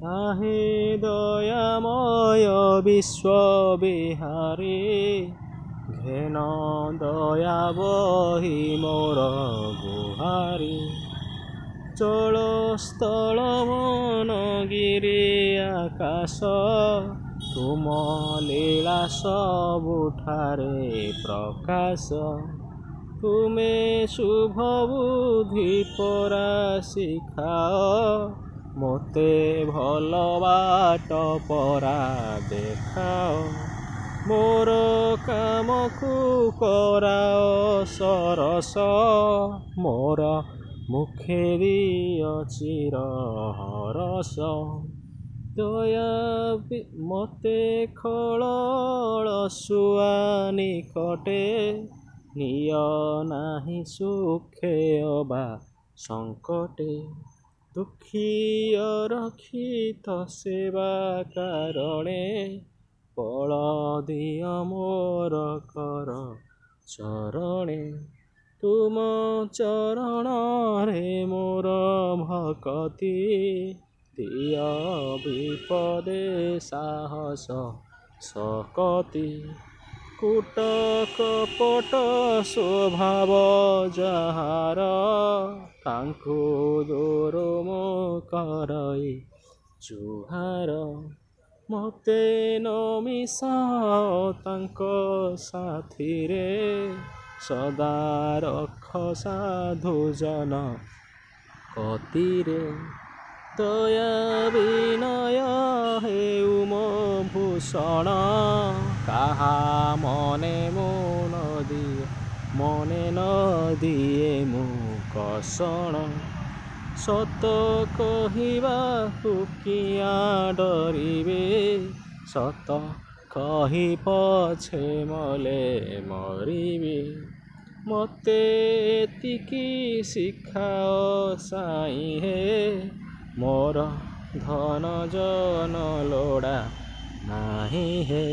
आहे दयामय विश्वविहारी घेन दया बही मोर गुहारी चल स्थल मन गिरी आकाश तुम लीला सबुठारे प्रकाश तुमे शुभ बुद्धि परा शिखाओ मोते भल बाट परा देखाओ मोर काम को कराओ सरस मोर मुखे दिय चिर हरस दया मते खल सुआ निकटे निय नाही सुखे अबा संकटे दुखी रक्षित सेवा कारणे पल दिय मोर कर चरणे तुम चरण रे मोर भक्ति दिय विपदे साहस सकति कूट कपट स्वभाव जहार तांकु दूर मो करई जुहार मते न मिसाओ तांको साथी रे सदा रख साधु जन कतिरे दया विनय हेउ मो भूषण काहा मने न दिए मु कषण सत कहिबा किया डरिबे सत कहि पछे मले मरिबे मते एतिकी शिखाओ साई हे मोर धन जन लोड़ा नाही हे।